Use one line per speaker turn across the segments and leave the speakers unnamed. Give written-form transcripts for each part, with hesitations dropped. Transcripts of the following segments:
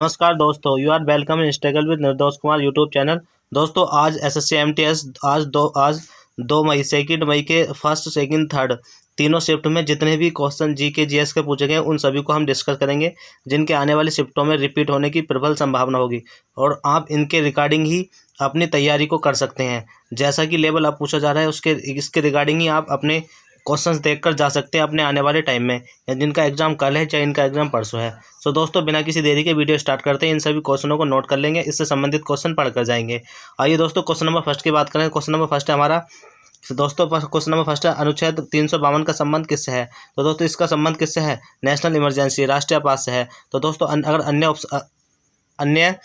नमस्कार दोस्तों, you are welcome in struggle with Nirdosh Kumar YouTube channel. दोस्तों आज एसएससी एमटीएस आज 2 मई 2 मई के फर्स्ट सेकंड थर्ड तीनों शिफ्ट में जितने भी क्वेश्चन जीके जीएस के पूछे गए उन सभी को हम डिस्कस करेंगे, जिनके आने वाली शिफ्टों में रिपीट होने की प्रबल संभावना होगी और आप इनके रिगार्डिंग ही अपनी तैयारी को कर सकते हैं। जैसा कि लेवल अब पूछा जा रहा है इसके रिगार्डिंग ही आप अपने क्वेश्चंस देखकर जा सकते हैं अपने आने वाले टाइम में, या जिनका एग्जाम कल है चाहे इनका एग्जाम परसों है। सो दोस्तों बिना किसी देरी के वीडियो स्टार्ट करते हैं। इन सभी क्वेश्चनों को नोट कर लेंगे, इससे संबंधित क्वेश्चन पढ़कर जाएंगे। आइए दोस्तों क्वेश्चन नंबर फर्स्ट की बात करें। क्वेश्चन नंबर फर्स्ट है हमारा। तो दोस्तों क्वेश्चन नंबर फर्स्ट है, अनुच्छेद 352 का संबंध किससे है? तो दोस्तों इसका संबंध किससे है? नेशनल इमरजेंसी, राष्ट्रीय आपात से है। तो दोस्तों अगर अन्य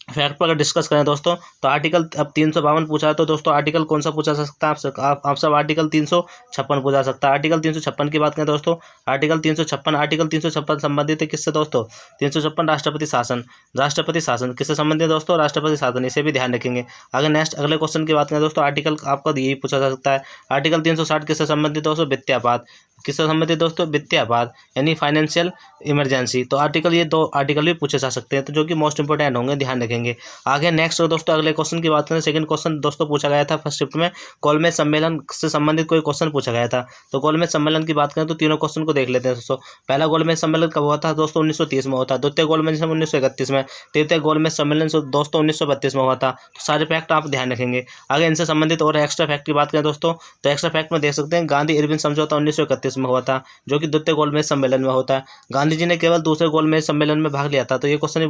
फैक्ट पर अगर डिस्कस करें दोस्तों, तो आर्टिकल अब 352 पूछा है, तो दोस्तों आर्टिकल कौन सा पूछा जा सकता है? आप सब आर्टिकल 356 पूछा सकता है। आर्टिकल 356 की बात करें दोस्तों, आर्टिकल 356 संबंधित है किससे दोस्तों? 356 राष्ट्रपति शासन किससे संबंधित है दोस्तों? राष्ट्रपति शासन, इसे भी ध्यान रखेंगे। अगर नेक्स्ट अगले क्वेश्चन की बात करें दोस्तों, आर्टिकल आपका यही पूछा जा सकता है। आर्टिकल 360 किससे संबंधित दोस्तों? वित्तीय आपात किससे संबंधित दोस्तों? वित्तीय आपात यानी फाइनेंशियल इमरजेंसी। तो आर्टिकल ये 2 आर्टिकल भी पूछे जा सकते हैं, तो जो कि मोस्ट इंपोर्टेंट होंगे, ध्यान रखेंगे। आगे नेक्स्ट दोस्तों अगले क्वेश्चन की बात करें, सेकंड क्वेश्चन दोस्तों पूछा गया था फर्स्ट शिफ्ट में, गोलमेज सम्मेलन से संबंधित कोई क्वेश्चन पूछा गया था। तो गोलमेज सम्मेलन की बात करें तो तीनों क्वेश्चन को देख लेते हैं दोस्तों। पहला गोलमेज सम्मेलन कब हुआ था दोस्तों? 1930 में हुआ था। द्वितीय गोलमेज सम्मेलन 1931 में। तृतीय गोलमेज सम्मेलन दोस्तों 1932 में हुआ था। तो सारे फैक्ट आप ध्यान रखेंगे। आगे इनसे संबंधित और एक्स्ट्रा फैक्ट की बात करें दोस्तों, तो एक्स्ट्रा फैक्ट में देख सकते हैं गांधी इरविन समझौता 1931 में हुआ था, जो कि द्वितीय गोलमेज सम्मेलन में होता है। गांधी जी ने केवल दूसरे गोलमेज सम्मेलन में भाग लिया था, तो ये क्वेश्चन भी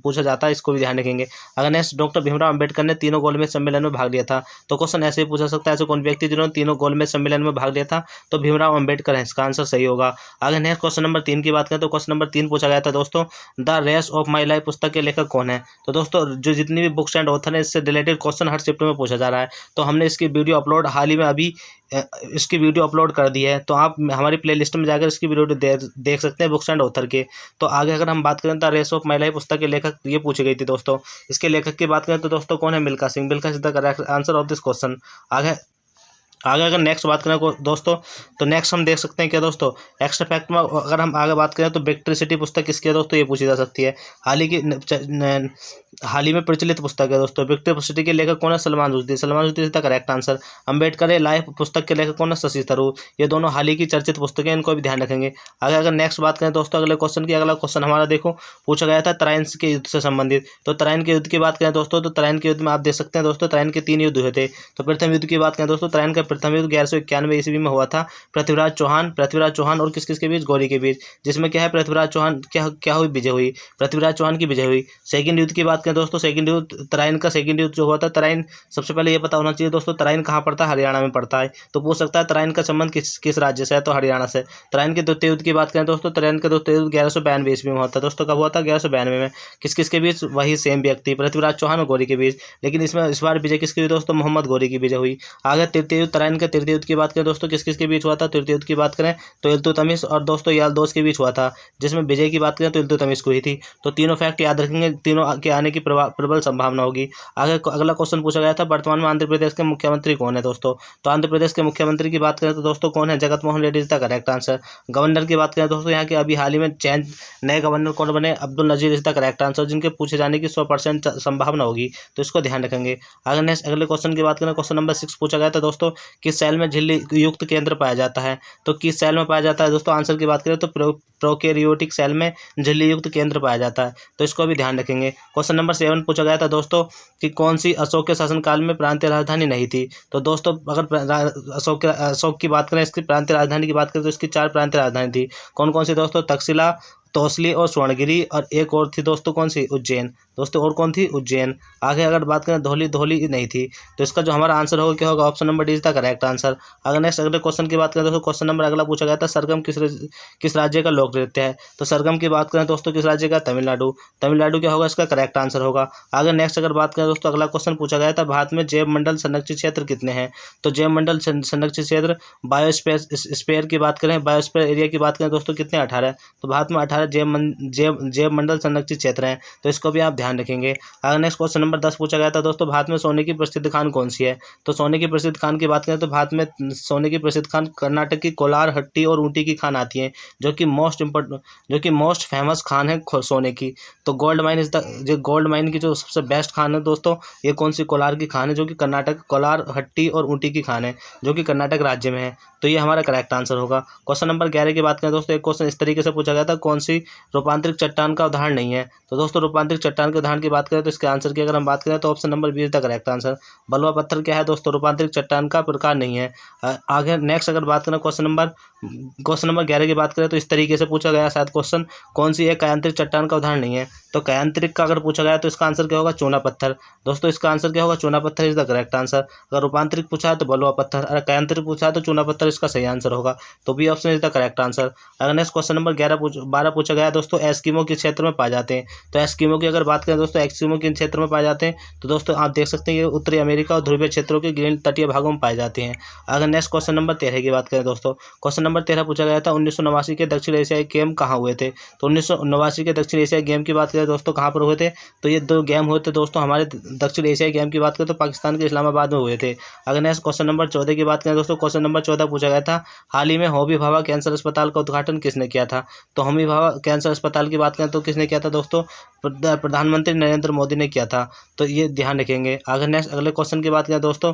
पूछा जाता है, इसको भी ध्यान रखेंगे। अगर नेक्स्ट डॉक्टर भीमराव अंबेडकर ने तीनों गोलमेज सम्मेलन में भाग लिया था, तो क्वेश्चन ऐसे भी पूछा सकता है, ऐसे कौन व्यक्ति जिन्होंने तीनों गोलमेज सम्मेलन में भाग लिया था? तो भीमराव अंबेडकर है, इसका आंसर सही होगा। आगे नेक्स्ट क्वेश्चन नंबर 3 की बात करें तो क्वेश्चन नंबर 3 पूछा गया था दोस्तों, the race of my life पुस्तक के लेखक कौन है? तो दोस्तों जो जितनी भी बुक्स एंड ऑथर है, इससे रिलेटेड क्वेश्चन हर शिफ्ट में पूछा जा रहा है। तो हमने इसकी वीडियो अपलोड हाल ही में अभी इसकी वीडियो अपलोड कर दी है, तो आप हमारी प्लेलिस्ट में जाकर इसकी वीडियो देख सकते हैं बुक्स एंड ऑथर के। तो आगे अगर हम बात करें तो रेस ऑफ माई लाइफ पुस्तक के लेखक ये पूछी गई थी दोस्तों। इसके लेखक की बात करें तो दोस्तों कौन है? Milkha Singh. Milkha Singh the correct answer of this question. आगे आगे अगर नेक्स्ट बात करें दोस्तों, तो नेक्स्ट हम देख सकते हैं क्या दोस्तों, एक्स्ट्रा फैक्ट में अगर हम आगे बात करें तो विक्ट्री सिटी पुस्तक किसकी है दोस्तों? ये पूछी जा सकती है। हाल ही में प्रचलित पुस्तक है दोस्तों। विक्ट्री सिटी के लेखक कौन है? Salman Rushdie. Salman Rushdie is the correct answer. Ambedkar A life पुस्तक के लेखक कौन है? शशि थरूर। ये दोनों हाल ही की चर्चित पुस्तकें, इनको भी ध्यान रखेंगे। आगे अगर नेक्स्ट बात करें दोस्तों अगले क्वेश्चन की, अगला क्वेश्चन हमारा देखो पूछा गया था तराइन के युद्ध से संबंधित। तो तराइन के युद्ध की बात करें दोस्तों, तो तराइन के युद्ध में आप देख सकते हैं दोस्तों तराइन के 3 युद्ध हुए थे। तो प्रथम युद्ध की बात करें दोस्तों, तराइन का प्रथम युद्ध 1191 ईस्वी में हुआ था। पृथ्वीराज चौहान और किस के बीच? गौरी के बीच। जिसमें क्या है, पृथ्वीराज चौहान क्या हुई? विजय हुई। पृथ्वीराज चौहान की विजय हुई। सेकंड युद्ध की बात करें दोस्तों, सेकंड युद्ध तराइन का सेकंड युद्ध जो हुआ था, तराइन सबसे पहले ये पता होना चाहिए दोस्तों तराइन कहाँ पड़ता है? हरियाणा में पड़ता है। तो पूछ सकता है तराइन का संबंध किस राज्य से है? तो हरियाणा से। तराइन के द्वितीय युद्ध की बात करें दोस्तों, तराइन का द्वितीय युद्ध 1192 ईस्वी में हुआ था दोस्तों। कब हुआ था? 1192 में। किस के बीच? वही सेम व्यक्ति पृथ्वीराज चौहान और गौरी के बीच। लेकिन इसमें इस बार विजय किसकी हुई दोस्तों? मोहम्मद गौरी की विजय हुई। आगे तृतीय युद्ध, तराइन के तृतीय युद्ध की बात करें दोस्तों, किसके बीच हुआ था? तृतीय युद्ध की बात करें तो इल्तुतमिश और दोस्तों याल्दोस के बीच हुआ था, जिसमें विजय की बात करें तो इल्तुतमिश को हुई थी। तो तीनों फैक्ट याद रखेंगे, तीनों के आने की प्रबल संभावना होगी। आगे अगला क्वेश्चन पूछा गया था, वर्तमान में आंध्र प्रदेश के मुख्यमंत्री कौन है दोस्तों? तो आंध्र प्रदेश के मुख्यमंत्री की बात करें तो दोस्तों कौन है? जगत Mohan Reddy is the correct answer. Governor की बात करें दोस्तों, यहाँ के अभी हाल ही में नए गवर्नर कौन बने? Abdul Nazeer is the correct answer, जिनके पूछे जाने की 100% संभावना होगी, तो इसको ध्यान रखेंगे। आगे नेक्स्ट अगले क्वेश्चन की बात करें, क्वेश्चन नंबर 6 पूछा गया था दोस्तों, किस सेल में झिल्ली युक्त केंद्र पाया जाता है? तो किस सेल में पाया जाता है दोस्तों? आंसर की बात करें तो प्रोकैरियोटिक सेल में झिल्ली युक्त केंद्र पाया जाता है, तो इसको भी ध्यान रखेंगे। क्वेश्चन नंबर 7 पूछा गया था दोस्तों कि कौन सी अशोक के शासनकाल में प्रांतीय राजधानी नहीं थी? तो दोस्तों अगर अशोक की बात करें, इसकी प्रांतीय राजधानी की बात करें तो इसकी 4 प्रांतीय राजधानी थी। कौन कौन सी दोस्तों? तक्षशिला, तौसली और स्वर्णगिरी, और एक और थी दोस्तों कौन सी? उज्जैन दोस्तों। और कौन थी? उज्जैन। आगे अगर बात करें धौली नहीं थी, तो इसका जो हमारा आंसर होगा क्या होगा? Option number D is the correct answer. अगर नेक्स्ट अगले क्वेश्चन की बात करें दोस्तों, क्वेश्चन नंबर अगला पूछा गया था, सरगम किस राज्य का लोक नृत्य है? तो सरगम की बात करें दोस्तों किस राज्य का? तमिलनाडु। तमिलनाडु क्या होगा? इसका करेक्ट आंसर होगा। आगे नेक्स्ट अगर बात करें दोस्तों, अगला क्वेश्चन पूछा गया था, भारत में जैव मंडल संरक्षित क्षेत्र कितने हैं? तो जैव मंडल संरक्षित क्षेत्र बायोस्फीयर की बात करें, बायोस्फीयर एरिया की बात करें दोस्तों कितने? 18। तो भारत में 18 जैव मंडल संरक्षित क्षेत्र हैं, तो इसको भी आप ध्यान ध्यान रखेंगे। अगर नेक्स्ट क्वेश्चन नंबर 10 पूछा गया था दोस्तों, भारत में सोने की प्रसिद्ध खान कौन सी है? तो सोने की प्रसिद्ध खान की बात करें तो भारत में सोने की प्रसिद्ध खान कर्नाटक की कोलार, हट्टी और ऊटी की खान आती है, जो कि मोस्ट फेमस खान है सोने की। तो गोल्ड माइन जो गोल्ड माइन की जो सबसे बेस्ट खान है दोस्तों, ये कौन सी? कोलार की खान है, जो कि कर्नाटक, कोलार, हट्टी और ऊटी की खान है, जो कि कर्नाटक राज्य में है। तो ये हमारा करेक्ट आंसर होगा। क्वेश्चन नंबर 11 की बात करें दोस्तों, एक क्वेश्चन इस तरीके से पूछा गया था, कौन सी रूपांतरित चट्टान का उदाहरण नहीं है? तो दोस्तों रूपांतरित चट्टान के उदाहरण की बात करें तो इसके आंसर की अगर हम बात करें तो option number B is the correct answer. बलुआ पत्थर क्या है दोस्तों? रूपांतरित चट्टान का प्रकार नहीं है। आगे नेक्स्ट अगर बात करें क्वेश्चन नंबर 11 की बात करें तो इस तरीके से पूछा गया शायद क्वेश्चन, कौन सी एक कायांतरित चट्टान का उदाहरण नहीं है? तो कायांतरिक का अगर पूछा गया तो इसका आंसर क्या होगा? चूना पत्थर। दोस्तों इसका आंसर क्या होगा? चूना पत्थर इज द करेक्ट आंसर। अगर रूपांतरिक पूछा है तो बलुआ पत्थर, अगर कायांतरिक पूछा है तो चूना पत्थर इसका सही आंसर होगा। तो B option is the correct answer. अगर नेक्स्ट क्वेश्चन नंबर 12 पूछा गया दोस्तों, एस्किमो किस क्षेत्र में पाए जाते हैं? तो एस्किमो की अगर बात करें दोस्तों, एस्किमो किन क्षेत्र में पाए जाते हैं? तो दोस्तों आप देख सकते हैं ये उत्तरी अमेरिका और ध्रुवीय क्षेत्रों के ग्रीन तटीय भागों में पाए जाते हैं। अगर नेक्स्ट क्वेश्चन नंबर 13 की बात करें दोस्तों, क्वेश्चन नंबर 13 पूछा गया था, 1989 के दक्षिण एशियाई गेम कहाँ हुए थे? तो 1989 के दक्षिण एशियाई गेम की बात करें दोस्तों, कहाँ पर हुए थे? तो ये 2 गेम हुए थे दोस्तों हमारे दक्षिण एशियाई गेम की बात करें तो पाकिस्तान के इस्लामाबाद में हुए थे। अगर नेक्स्ट क्वेश्चन नंबर 14 की बात करें दोस्तों, क्वेश्चन नंबर 14 पूछा गया था, हाल ही में होमी भाभा कैंसर अस्पताल का उद्घाटन किसने किया था? तो होमी भाभा कैंसर अस्पताल की बात करें तो किसने किया था दोस्तों? प्रधानमंत्री नरेंद्र मोदी ने किया था। तो ये ध्यान रखेंगे। अगर नेक्स्ट अगले क्वेश्चन की बात करें दोस्तों,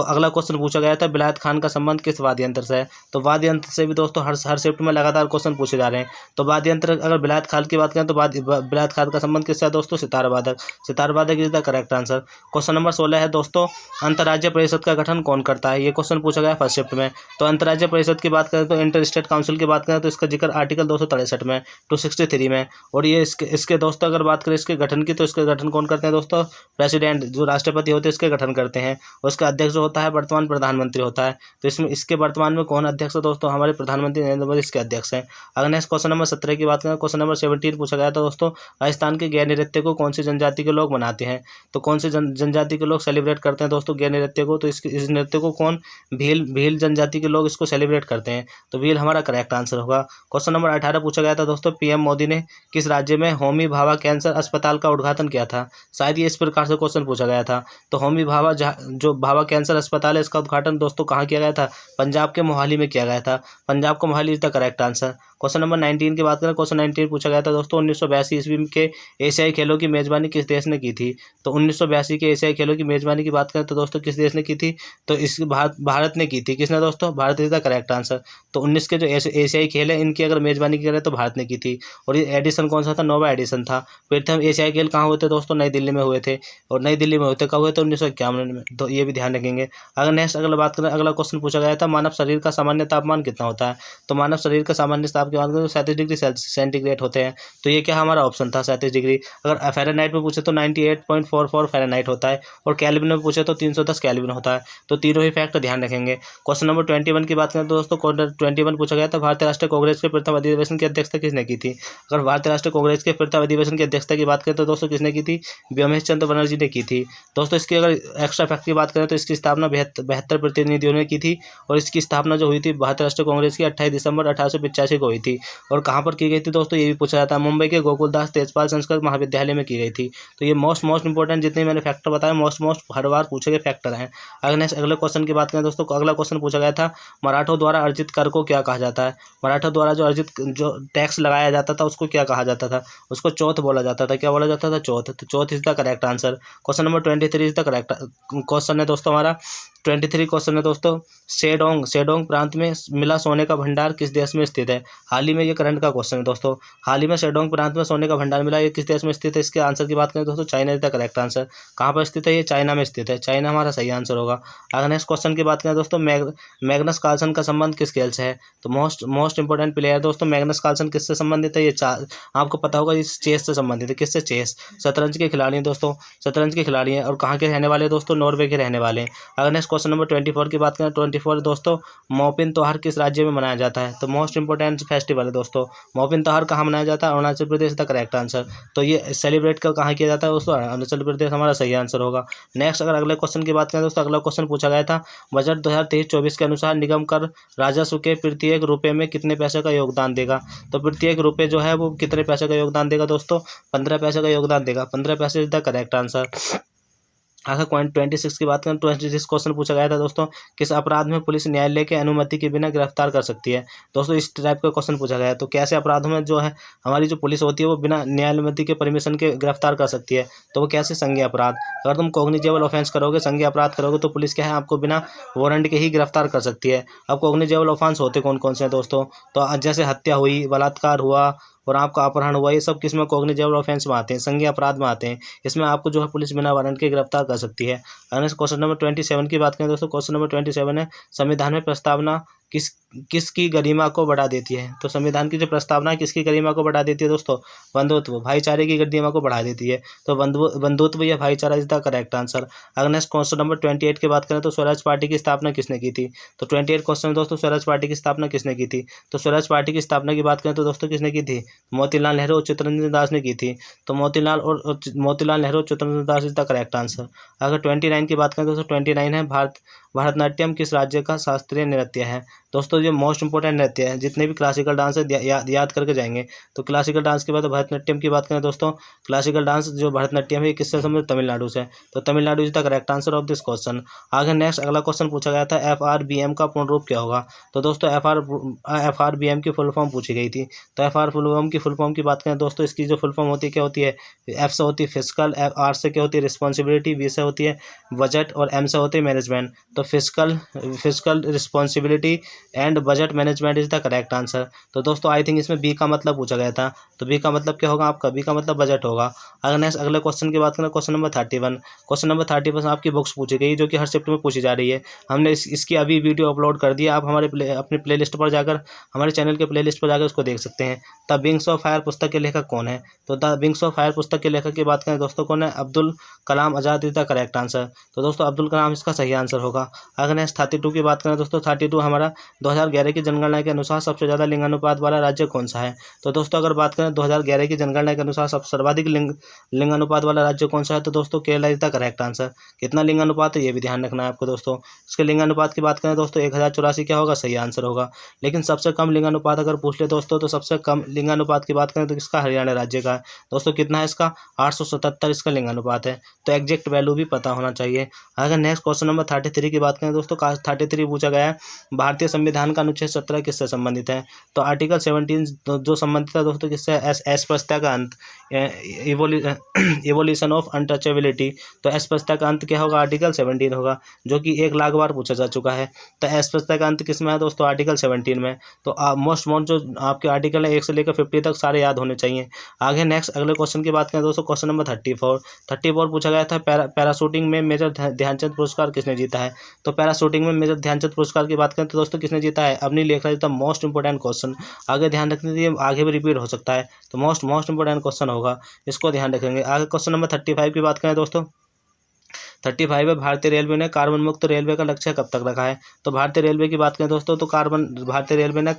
अगला क्वेश्चन पूछा गया था, बिलायत खान का संबंध किस वाद्य यंत्र से है? तो वाद्य यंत्र से भी दोस्तों हर शिफ्ट में लगातार क्वेश्चन पूछे जा रहे हैं। तो वाद्य यंत्र अगर बिलायत खान की बात करें तो बिलायत खान का संबंध किससे है दोस्तों? सितार वादक। सितार वादक is the correct answer. Question number 16 है दोस्तों, अंतर्राज्यीय परिषद का गठन कौन करता है? ये क्वेश्चन पूछा गया फर्स्ट शिफ्ट में। तो अंतर्राज्यीय परिषद की बात करें तो इंटर स्टेट काउंसिल की बात करें तो इसका जिक्र आर्टिकल 263 में 263 में, और ये इसके दोस्तों अगर बात करें इसके गठन की तो इसके गठन कौन करते हैं दोस्तों? प्रेसिडेंट, जो राष्ट्रपति होते हैं इसके गठन करते हैं, और इसका अध्यक्ष जो होता है वर्तमान प्रधानमंत्री होता है। तो इसमें इसके वर्तमान में कौन अध्यक्ष है दोस्तों? हमारे प्रधानमंत्री नरेंद्र मोदी इसके अध्यक्ष हैं। अगर नेक्स्ट क्वेश्चन नंबर 17 की बात करें, क्वेश्चन नंबर 17 पूछा गया था दोस्तों, राजस्थान के गैर नृत्य को कौन सी जनजाति के लोग मनाते हैं? तो कौन सी जनजाति के लोग सेलिब्रेट करते हैं दोस्तों गैर नृत्य को? तो इस नृत्य को कौन? भील जनजाति के लोग इसको सेलिब्रेट करते हैं। तो भील हमारा करेक्ट आंसर होगा। क्वेश्चन नंबर 18 पूछा गया था दोस्तों, पीएम मोदी ने किस राज्य में होमी भाभा कैंसर अस्पताल का उद्घाटन किया था? शायद ये इस प्रकार से क्वेश्चन पूछा गया था। तो होमी भाभा जो भाभा कैंसर अस्पताल है इसका उद्घाटन दोस्तों कहाँ किया गया था? पंजाब के मोहाली में किया गया था। पंजाब का Mohali is the correct answer. Question number 19 की बात करें, क्वेश्चन 19 पूछा गया था दोस्तों, 1982 ईस्वी के एशियाई खेलों की मेजबानी किस देश ने की थी? तो 1982 के एशियाई खेलों की मेजबानी की बात करें तो दोस्तों किस देश ने की थी? तो इस भारत ने की थी। किसने दोस्तों? Bharat is the correct answer. तो 19 के जो एशियाई खेल है इनकी अगर मेजबानी करें तो भारत ने की थी, और ये एडिशन कौन सा था? 9वां एडिशन था। प्रथम एशियाई खेल कहाँ हुए थे दोस्तों? नई दिल्ली में हुए थे, और नई दिल्ली में होते कब हुए थे? 1951 में। तो ये भी ध्यान रखेंगे। अगर नेक्स्ट अगला बात करें, अगला क्वेश्चन पूछा गया था, मानव शरीर का सामान्य तापमान कितना होता है? तो मानव शरीर का सामान्य तापमान 37 डिग्री सेंटीग्रेड होते हैं। तो ये क्या हमारा ऑप्शन था? 37 डिग्री। अगर फ़ारेनहाइट में पूछे तो 98.44 फ़ारेनहाइट होता है, और केल्विन में पूछे तो 310 केल्विन होता है। तो तीनों ही फैक्ट ध्यान रखेंगे। क्वेश्चन नंबर 21 की बात करें तो दोस्तों, 21 पूछा गया था, भारतीय राष्ट्रीय कांग्रेस के प्रथम अधिवेशन की अध्यक्षता किसने की थी? अगर भारतीय राष्ट्रीय कांग्रेस के प्रथम अधिवेशन की अध्यक्षता की बात करें तो दोस्तों किसने की थी? व्योमेश चंद्र बनर्जी ने की थी। दोस्तों इसकी अगर एक्स्ट्रा फैक्ट की बात करें तो इसकी स्थापना 72 प्रतिनिधियों ने की थी, और इसकी स्थापना जो हुई थी भारतीय राष्ट्रीय कांग्रेस की 28 दिसंबर 1885 को हुई थी। और कहाँ पर की गई थी दोस्तों? ये भी पूछा जाता है, मुंबई के गोकुलदास तेजपाल संस्कृत महाविद्यालय में की गई थी। तो ये मोस्ट इंपॉर्टेंट जितने मैंने फैक्टर बताए मोस्ट हर बार पूछे गए फैक्टर हैं। अगर नेक्स्ट अगले क्वेश्चन की बात करें दोस्तों, अगला क्वेश्चन पूछा गया था, मराठों द्वारा अर्जित कर को क्या कहा जाता है? मराठों द्वारा जो टैक्स लगाया जाता था उसको क्या कहा जाता था? उसको चौथ बोला जाता था। क्या बोला जाता था? चौथ। तो चौथ is the correct answer. Question number 23 is the correct question है दोस्तों हमारा। 23 क्वेश्चन है दोस्तों, शेडोंग प्रांत में मिला सोने का भंडार किस देश में स्थित है? हाल ही में ये करंट का क्वेश्चन है दोस्तों। हाल ही में शेडोंग प्रांत में सोने का भंडार मिला, ये किस देश में स्थित है? इसके आंसर की बात करें दोस्तों, China is the correct answer. कहाँ पर स्थित है? ये चाइना में स्थित है। चाइना हमारा सही आंसर होगा। अगर नेक्स्ट क्वेश्चन की बात करें दोस्तों, मैग्नस कार्लसन का संबंध किस खेल से है? तो मोस्ट इंपॉर्टेंट प्लेयर दोस्तों मैग्नस कार्लसन किससे संबंधित है? ये आपको पता होगा, इस चेस से संबंधित है। किससे? चेस। शतरंज के खिलाड़ी हैं दोस्तों, शतरंज के खिलाड़ी हैं, और कहाँ के रहने वाले हैं दोस्तों? नॉर्वे के रहने वाले हैं। अगर नेक्स्ट क्वेश्चन नंबर 24 की बात करें। 24 दोस्तों, मोपिन त्योहार किस राज्य में मनाया जाता है? तो मोस्ट इंपॉर्टेंट फेस्टिवल है दोस्तों। मोपिन त्योहार कहाँ मनाया जाता है? Arunachal Pradesh the correct answer. तो ये सेलिब्रेट कहाँ किया जाता है दोस्तों? अरुणाचल प्रदेश हमारा सही आंसर होगा। नेक्स्ट अगर अगले क्वेश्चन की बात करें दोस्तों, अगला क्वेश्चन पूछा गया था बजट 2023-24 के अनुसार निगम कर राजस्व के प्रत्येक रुपये में कितने पैसे का योगदान देगा? तो प्रत्येक रुपये जो है वो कितने पैसे का योगदान देगा दोस्तों? 15 पैसे का योगदान देगा। 15 पैसे इज द करेक्ट आंसर। अगर 26 की बात करें, 26 क्वेश्चन पूछा गया था दोस्तों, किस अपराध में पुलिस न्यायालय के अनुमति के बिना गिरफ्तार कर सकती है? दोस्तों इस टाइप का क्वेश्चन पूछा गया है। तो कैसे अपराधों में जो है हमारी जो पुलिस होती है वो बिना न्याय अनुमति के परमिशन के गिरफ्तार कर सकती है? तो वो कैसे? संज्ञेय अपराध। अगर तुम कॉग्निजेबल ऑफेंस करोगे, संज्ञेय अपराध करोगे, तो पुलिस क्या है आपको बिना वारंट के ही गिरफ्तार कर सकती है। अब कॉग्निजेबल ऑफेंस होते कौन कौन से हैं दोस्तों? तो जैसे हत्या हुई, बलात्कार हुआ और आपका अपहरण हुआ, ये सब किस में कॉग्निजेबल ऑफेंस में आते हैं? संज्ञेय अपराध में आते हैं। इसमें आपको जो है पुलिस बिना वारंट के गिरफ्तार कर सकती है। अगर क्वेश्चन नंबर 27 की बात करें दोस्तों, क्वेश्चन नंबर 27 है संविधान में प्रस्तावना किसकी गरिमा को बढ़ा देती है? तो संविधान की जो प्रस्तावना है किसकी गरिमा को बढ़ा देती है दोस्तों? बंधुत्व, भाईचारे की गरिमा को बढ़ा देती है। तो बंधुत्व या भाईचारा इज द करेक्ट आंसर। अगर नेक्स्ट क्वेश्चन नंबर 28 की बात करें तो स्वराज पार्टी की स्थापना किसने की थी? तो 28 क्वेश्चन दोस्तों, स्वराज पार्टी की स्थापना किसने की थी? तो स्वराज पार्टी की स्थापना की बात करें तो दोस्तों किसने की थी? मोतीलाल नेहरू और चित्तरंजन दास ने की थी। तो मोतीलाल नेहरू और Chittaranjan Das is the correct answer. अगर 29 की बात करें दोस्तों, 29 है भारतनाट्यम किस राज्य का शास्त्रीय नृत्य है? दोस्तों ये मोस्ट इंपॉर्टेंट नृत्य है। जितने भी क्लासिकल डांस है याद करके जाएंगे। तो क्लासिकल डांस के बाद भरतनाट्यम की बात करें दोस्तों, क्लासिकल डांस जो भरतनाट्यम है किससे संबंधित? तमिलनाडु से। तो Tamil Nadu is the correct answer of this question. आगे नेक्स्ट अगला क्वेश्चन पूछा गया था FRBM का पूर्ण रूप क्या होगा? तो दोस्तों FRBM की फुल फॉर्म पूछी गई थी। तो FRBM की फुल फॉर्म की बात करें दोस्तों, इसकी जो फुल फॉर्म होती है क्या होती है? F से होती है फिजिकल, R से क्या होती है? रिस्पॉन्सिबिलिटी, B से होती है बजट और M से होती है मैनेजमेंट। तो physical responsibility and budget management is the correct answer. तो दोस्तों आई थिंक इसमें बी का मतलब पूछा गया था। तो बी का मतलब क्या होगा आपका? बी का मतलब बजट होगा। अगर नेक्स्ट अगले क्वेश्चन की बात करें, क्वेश्चन नंबर 31। क्वेश्चन नंबर 31 आपकी बुक्स पूछी गई जो कि हर शिफ्ट में पूछी जा रही है। हमने इसकी अभी वीडियो अपलोड कर दिया। आप हमारे अपने प्लेलिस्ट पर जाकर, हमारे चैनल के प्लेलिस्ट पर जाकर उसको देख सकते हैं। द विंग्स ऑफ फायर पुस्तक के लेखक कौन है? तो द विंग्स ऑफ फायर पुस्तक के लेखक की बात करें दोस्तों कौन है? Abdul Kalam Azad is the correct answer. तो दोस्तों अब्दुल कलाम इसका सही आंसर होगा। अगर नेक्स्ट 32 की बात करें दोस्तों, 32 हमारा 2011 की जनगणना के अनुसार सबसे ज़्यादा लिंगानुपात वाला राज्य कौन सा है? तो दोस्तों अगर बात करें 2011 की जनगणना के अनुसार सर्वाधिक लिंगानुपात वाला राज्य कौन सा है? तो दोस्तों Kerala is the correct answer. कितना लिंगानुपात है ये भी ध्यान रखना है आपको दोस्तों। इसके लिंगानुपात की बात करें दोस्तों 1084 क्या होगा? सही आंसर होगा। लेकिन सबसे कम लिंगानुपात अगर पूछ ले दोस्तों, तो सबसे कम लिंगानुपात की बात करें तो किसका? हरियाणा राज्य का है। दोस्तों कितना है इसका? 877 इसका लिंगानुपात है। तो एग्जैक्ट वैल्यू भी पता होना चाहिए। अगर नेक्स्ट क्वेश्चन नंबर 33 की बात करें दोस्तों, 33 पूछा गया है भारतीय संविधान का अनुच्छेद 17 किससे संबंधित है? तो आर्टिकल 17 जो संबंधित है दोस्तों किससे? अस्पृश्यता का अंत, इवोल्यूशन ऑफ अनटचेबिलिटी। तो अस्पृश्यता का अंत क्या होगा? आर्टिकल 17 होगा, जो कि 1 लाख बार पूछा जा चुका है। तो अस्पृश्यता का अंत किस में है दोस्तों? आर्टिकल 17 में। तो मोस्ट जो आपके आर्टिकल है 1 से लेकर 50 तक सारे याद होने चाहिए। आगे नेक्स्ट अगले क्वेश्चन की बात करें दोस्तों, क्वेश्चन नंबर 34 पूछा गया था पैराशूटिंग में मेजर ध्यानचंद पुरस्कार किसने जीता है? तो पैराशूटिंग में मेजर ध्यानचंद पुरस्कार की बात करें तो दोस्तों किसने जीता है? Avani Lekhraj is the most important question. आगे ध्यान रखने दीजिए, आगे भी रिपीट हो सकता है। तो मोस्ट इंपॉर्टेंट क्वेश्चन होगा, इसको ध्यान रखेंगे। आगे क्वेश्चन नंबर 35 की बात करें दोस्तों, 35 है भारतीय रेलवे ने कार्बन मुक्त रेलवे का लक्ष्य कब तक रखा है? तो भारतीय रेलवे की बात करें दोस्तों तो भारतीय रेलवे ने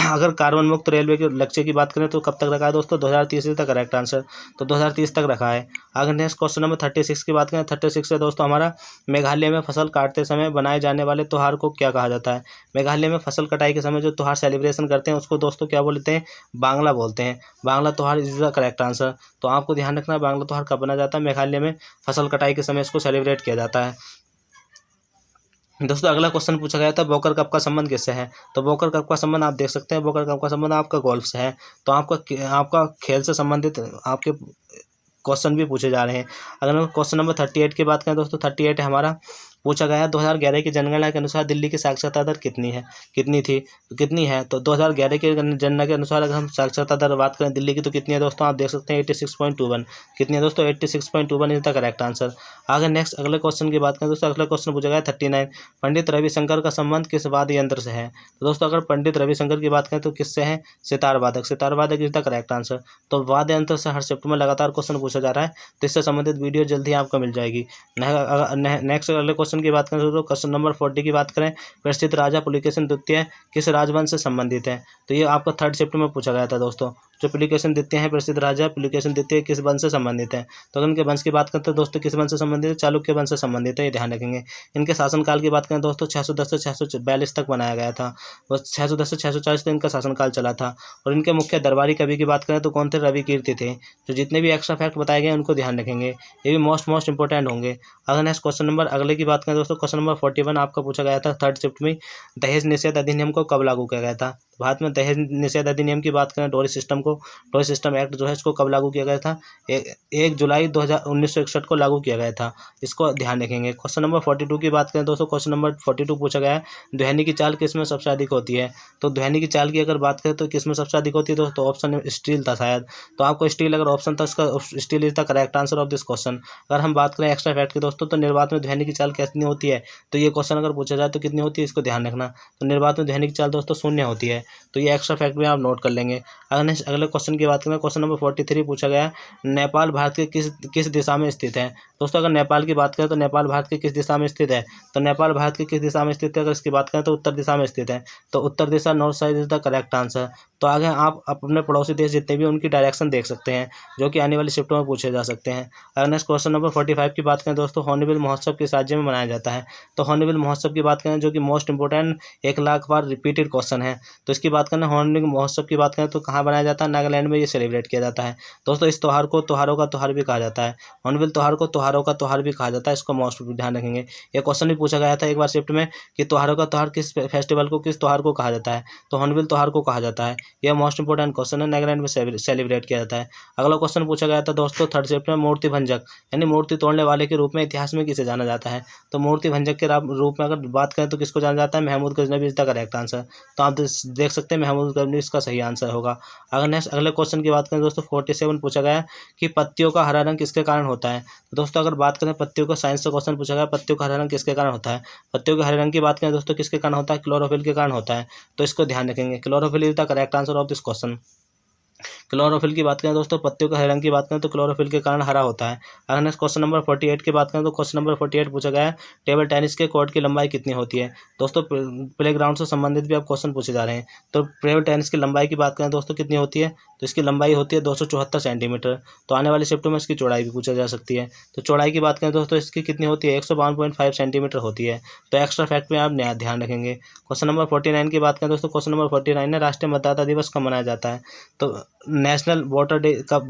अगर कार्बन मुक्त रेलवे के लक्ष्य की बात करें तो कब तक रखा है दोस्तों? 2030 तक करेक्ट आंसर। तो 2030 तक रखा है। अगर नेक्स्ट क्वेश्चन नंबर 36 की बात करें, 36 से दोस्तों हमारा मेघालय में फसल काटते समय बनाए जाने वाले त्यौहार को क्या कहा जाता है? मेघालय में फसल कटाई के समय जो त्यौहार सेलिब्रेशन करते हैं उसको दोस्तों क्या बोलते हैं? बांग्ला बोलते हैं। बांग्ला त्यौहार इज द करेक्ट आंसर। तो आपको ध्यान रखना है बांग्ला त्यौहार कब बना जाता है? मेघालय में फसल कटाई के समय इसको सेलिब्रेट किया जाता है। दोस्तों अगला क्वेश्चन पूछा गया था बोकर कप का संबंध किससे है? तो बोकर कप का संबंध आप देख सकते हैं, बोकर कप का संबंध आपका गोल्फ से है। तो आपका खेल से संबंधित आपके क्वेश्चन भी पूछे जा रहे हैं। अगर क्वेश्चन नंबर 38 की बात करें दोस्तों, 38 हमारा पूछा गया है 2011 की जनगणना के अनुसार दिल्ली की साक्षरता दर कितनी है? तो 2011 की जनगणना के अनुसार अगर हम साक्षरता दर बात करें दिल्ली की तो कितनी है दोस्तों? आप देख सकते हैं 86.21। कितनी है दोस्तों? 86.21 इज द करेक्ट आंसर। आगे नेक्स्ट अगले क्वेश्चन की बात करें दोस्तों, अगला क्वेश्चन पूछा गया 39 पंडित रविशंकर का संबंध किस वाद्य यंत्र से है? तो दोस्तों अगर पंडित रविशंकर की बात करें तो किससे है? सितार वादक इज द करेक्ट आंसर। तो वाद्य यंत्र से हर शिफ्ट में लगातार क्वेश्चन पूछा जा रहा है, तो इससे संबंधित वीडियो जल्दी आपको मिल जाएगी। नेक्स्ट अगले क्वेश्चन की बात करें दोस्तों, क्वेश्चन नंबर 40 की बात करें, प्रसिद्ध राजा पुलकेशिन द्वितीय किस राजवंश से संबंधित है? तो ये आपका थर्ड शिफ्ट में पूछा गया था दोस्तों। जो पुलकेशिन द्वितीय हैं, प्रसिद्ध राजा पुलकेशिन द्वितीय किस वंश से संबंधित है? तो अगर इनके वंश की बात करते हैं दोस्तों, किस वंश से संबंधित है? चालुक्य वंश से संबंधित है, ये ध्यान रखेंगे। इनके शासनकाल की बात करें दोस्तों, 610 से 642 तक बनाया गया था। बस 610 से 640 तक इनका शासनकाल चला था। और इनके मुख्य दरबारी कवि की बात करें तो कौन थे? रवि कीर्ति थे। तो जितने भी एक्स्ट्रा फैक्ट बताए गए उनको ध्यान रखेंगे, ये भी मोस्ट इंपॉर्टेंट होंगे। अगर नेक्स्ट क्वेश्चन नंबर अगले की बात करें दोस्तों, क्वेश्चन नंबर 41 आपका पूछा गया था थर्ड शिफ्ट में, दहेज निषेध अधिनियम को कब लागू किया गया था? भारत में दहेज निषेध अधिनियम की बात करें, डोरी सिस्टम एक्ट जो है इसको कब लागू किया गया था? 1 जुलाई 1961 को लागू किया गया था। इसको ध्यान रखेंगे। क्वेश्चन नंबर 42 की बात करें दोस्तों, क्वेश्चन नंबर 42 पूछा गया है, ध्वनि की चाल किस में सबसे अधिक होती है? तो ध्वनि की चाल की अगर बात करें तो किस में सबसे अधिक होती है दोस्तों? ऑप्शन स्टील था शायद। तो आपको स्टील अगर ऑप्शन था, इसका steel is the correct answer of this question. अगर हम बात करें एक्स्ट्रा फैक्ट की दोस्तों, तो निर्वात में ध्वनि की चाल कितनी होती है? तो ये क्वेश्चन अगर पूछा जाए तो कितनी होती है, इसको ध्यान रखना। तो निर्वात में ध्वनि की चाल दोस्तों 0 होती है। तो ये एक्स्ट्रा फैक्ट भी आप नोट कर लेंगे। अगर नेक्स्ट अगले क्वेश्चन की बात करें, क्वेश्चन नंबर 43 पूछा गया, नेपाल भारत के किस दिशा में स्थित है? दोस्तों अगर नेपाल की बात करें तो नेपाल भारत के किस दिशा में स्थित है? तो नेपाल भारत के किस दिशा में स्थित है? अगर इसकी बात करें तो उत्तर दिशा में स्थित है। तो उत्तर दिशा, north side is the correct answer. तो आगे आप अपने पड़ोसी देश जितने भी उनकी डायरेक्शन देख सकते हैं, जो कि आने वाली शिफ्टों में पूछे जा सकते हैं। अगर नेक्स्ट क्वेश्चन नंबर 45 की बात करें दोस्तों, हॉर्नबिल महोत्सव किस राज्य में मनाया जाता है? तो हॉर्नबिल महोत्सव की बात करें, जो कि मोस्ट इंपोर्टेंट 1 लाख बार रिपीटेड क्वेश्चन है, तो इसकी बात करें हॉर्नबिल महोत्सव की बात करें तो कहाँ बनाया जाता है? नागालैंड में ये सेलिब्रेट किया जाता है। दोस्तों इस त्यौहार को त्योहारों का त्यौहार भी कहा जाता है। हॉर्नबिल त्यौहार को त्योहारों का त्यौहार भी कहा जाता है, इसको मोस्ट ध्यान रखेंगे। ये क्वेश्चन भी पूछा गया था एक बार शिफ्ट में कि त्योहारों का त्यौहार किस फेस्टिवल को, किस त्यौहार को कहा जाता है? तो हॉर्नबिल त्यौहार को कहा जाता है। यह मोस्ट इंपोर्टेंट क्वेश्चन है, नागालैंड में सेलिब्रेट किया जाता है। अगला क्वेश्चन पूछा गया था दोस्तों थर्ड शिफ्ट में, मूर्ति भंजक यानी मूर्ति तोड़ने वाले के रूप में इतिहास में किसे जाना जाता है? तो मूर्ति भंजक के रूप में अगर बात करें तो किसको जाना जाता है? Mahmud Ghaznavi is the correct answer. तो आप देख सकते हैं महमूद गजनवी इसका सही आंसर होगा। अगर नेक्स्ट अगले क्वेश्चन की बात करें दोस्तों 47 पूछा गया कि पत्तियों का हरा रंग किसके कारण होता है? तो दोस्तों अगर बात करें पत्तियों का, साइंस का क्वेश्चन पूछा गया, पत्तियों का हरा रंग किसके कारण होता है? पत्तियों के हरे रंग की बात करें दोस्तों किसके कारण होता है? क्लोरोफिल के कारण होता है। तो इसको ध्यान रखेंगे, chlorophyll is the correct answer of this question. Chlorophyll की बात करें दोस्तों, पत्तियों का हरे रंग की बात करें तो क्लोरोफिल के कारण हरा होता है। अगर नेक्स्ट क्वेश्चन नंबर 48 की बात करें तो क्वेश्चन नंबर 48 पूछा गया है, टेबल टेनिस के कोर्ट की लंबाई कितनी होती है? दोस्तों प्ले ग्राउंड से संबंधित भी आप क्वेश्चन पूछे जा रहे हैं। तो टेबल टेनिस की लंबाई की बात करें दोस्तों कितनी होती है? तो इसकी लंबाई होती है 274 सेंटीमीटर। तो आने वाले शिफ्टों में इसकी चौड़ाई भी पूछा जा सकती है। तो चौड़ाई की बात करें दोस्तों इसकी कितनी होती है? 152.5 सेंटीमीटर होती है। तो एक्स्ट्रा फैक्ट में आप ध्यान रखेंगे। क्वेश्चन नंबर 49 की बात करें दोस्तों, क्वेश्चन नंबर 49 है, राष्ट्रीय मतदाता दिवस कब मनाया जाता है? तो नेशनल वोटर डे कब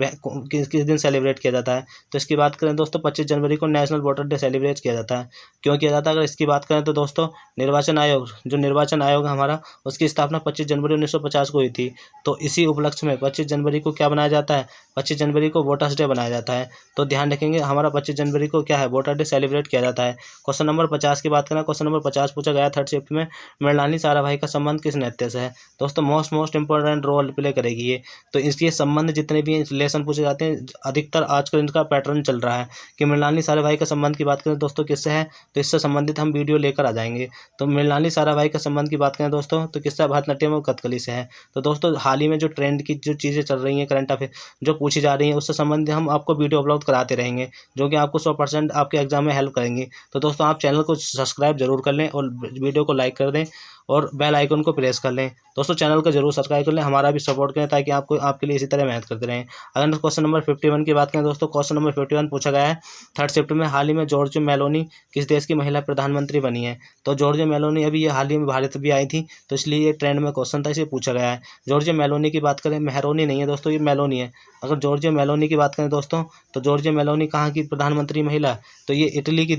किस दिन सेलिब्रेट किया जाता है? तो इसकी बात करें दोस्तों 25 जनवरी को नेशनल वोटर डे सेलिब्रेट किया जाता है। क्यों किया जाता है? अगर इसकी बात करें तो दोस्तों निर्वाचन आयोग, जो निर्वाचन आयोग है हमारा, उसकी स्थापना 25 जनवरी 1950 को हुई थी। तो इसी उपलक्ष्य में 25 जनवरी को क्या बनाया जाता है? 25 जनवरी को वोटर्स डे बनाया जाता है। तो ध्यान रखेंगे हमारा 25 जनवरी को क्या है? वोटर डे सेलिब्रेट किया जाता है। क्वेश्चन नंबर 50 की बात करें, क्वेश्चन नंबर 50 पूछा गया थर्ड शिफ्ट में, मृणालिनी साराभाई का संबंध किस नृत्य से है? दोस्तों मोस्ट इंपॉर्टेंट रोल प्ले करेगी ये। तो इसके संबंध जितने भी रिलेशन पूछे जाते हैं, अधिकतर आजकल इनका पैटर्न चल रहा है कि मृणालिनी साराभाई का संबंध की बात करें दोस्तों किससे है? तो इससे संबंधित हम वीडियो लेकर आ जाएंगे। तो मृणालिनी साराभाई का संबंध की बात करें दोस्तों तो किससे? भरतनाट्यम और कथकली से है। तो दोस्तों हाल ही में जो ट्रेंड की जो चीज़ें चल रही हैं, करंट अफेयर जो पूछी जा रही हैं, उससे संबंधित हम आपको वीडियो अपलोड कराते रहेंगे, जो कि आपको 100% आपके एग्जाम में हेल्प करेंगी। तो दोस्तों आप चैनल को सब्सक्राइब जरूर कर लें और वीडियो को लाइक कर दें और बेल आइकन को प्रेस कर लें। दोस्तों चैनल को जरूर सब्सक्राइब कर लें, हमारा भी सपोर्ट करें ताकि आपको आपके लिए इसी तरह मेहनत करते रहें। अगर क्वेश्चन नंबर 51 की बात करें दोस्तों, क्वेश्चन नंबर 51 पूछा गया है थर्ड शिफ्ट में, हाल ही में जॉर्जिया मेलोनी किस देश की महिला प्रधानमंत्री बनी है? तो जॉर्जिया मेलोनी अभी ये हाल ही में भारत भी आई थी, तो इसलिए ये ट्रेंड में क्वेश्चन था, इसे पूछा गया है। जॉर्जिया मेलोनी की बात करें, मेहरोनी नहीं है दोस्तों, ये मेलोनी है। अगर जॉर्जिया मेलोनी की बात करें दोस्तों, तो जॉर्जिया मेलोनी कहाँ की प्रधानमंत्री महिला? तो ये इटली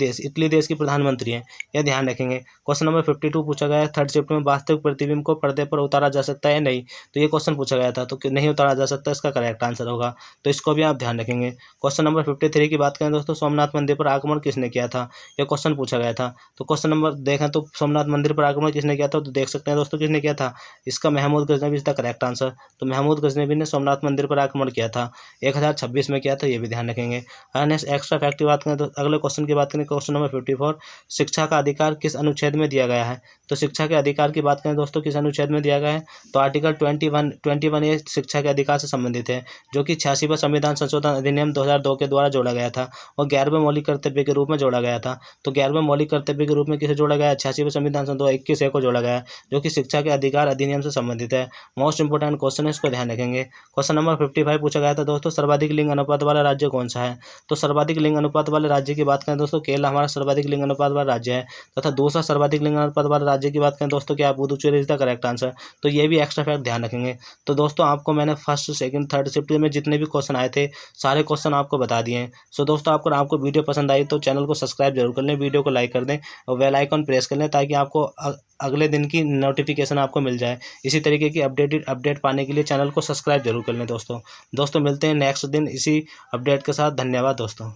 देश की प्रधानमंत्री है, यह ध्यान रखेंगे। क्वेश्चन नंबर 52 पूछा गया है थर्ड शिफ्ट में, वास्तविक प्रतिबिंब को पर्दे पर उतारा जा सकता है या नहीं? तो ये क्वेश्चन पूछा गया था, तो नहीं उतारा जा सकता, इसका करेक्ट आंसर होगा। तो इसको भी आप ध्यान रखेंगे। क्वेश्चन नंबर 53 की बात करें दोस्तों, सोमनाथ मंदिर पर आक्रमण किसने किया था? यह क्वेश्चन पूछा गया था। तो क्वेश्चन नंबर देखें तो सोमनाथ मंदिर पर आक्रमण किसने किया था? तो देख सकते हैं दोस्तों किसने किया था, इसका Mahmud Ghaznavi is the correct answer. तो महमूद गजनवी ने सोमनाथ मंदिर पर आक्रमण किया था, 1026 में किया था, ये भी ध्यान रखेंगे। नेक्स्ट एक्स्ट्रा फैक्ट की बात करें तो अगले क्वेश्चन की बात करें, क्वेश्चन नंबर 54, शिक्षा का अधिकार किस अनुच्छेद में दिया गया है? तो शिक्षा के अधिकार की बात करें दोस्तों किस अनुच्छेद में दिया गया है, तो आर्टिकल 21 ये शिक्षा के अधिकार से संबंधित है, जो कि 86वां संविधान संशोधन अधिनियम 2002 के द्वारा जोड़ा गया था और 11वें मौलिक कर्तव्य के रूप में जोड़ा गया था। तो 11वें मौलिक कर्तव्य के रूप में किसे जोड़ा गया है, 86वें संविधान संशोधन 21 को जोड़ा गया है, जो कि शिक्षा के अधिकार अधिनियम से संबंधित है। मोस्ट इंपोर्टेंट क्वेश्चन है, इसको ध्यान रखेंगे। क्वेश्चन नंबर 55 पूछा गया था दोस्तों, सर्वाधिक लिंग अनुपात वाला राज्य कौन सा है। तो सर्वाधिक लिंग अनुपात वाले राज्य की बात करें दोस्तों, केरल हमारा सर्वाधिक लिंग अनुपात वाला राज्य है। तथा दूसरा सर्वाधिक लिंग अनुपात वाले राज्य की बात करें दोस्तों, क्या Puducherry is the correct answer. तो ये भी एक्स्ट्रा फैक्ट ध्यान रखेंगे। तो दोस्तों आपको मैंने फर्स्ट सेकंड थर्ड शिफ्ट में जितने भी क्वेश्चन आए थे सारे क्वेश्चन आपको बता दिए हैं। सो दोस्तों आपको वीडियो पसंद आई तो चैनल को सब्सक्राइब जरूर कर लें, वीडियो को लाइक कर दें और बेल आइकन प्रेस कर लें, ताकि आपको अगले दिन की नोटिफिकेशन आपको मिल जाए। इसी तरीके की अपडेट पाने के लिए चैनल को सब्सक्राइब जरूर कर लें दोस्तों। मिलते हैं नेक्स्ट दिन इसी अपडेट के साथ। धन्यवाद दोस्तों।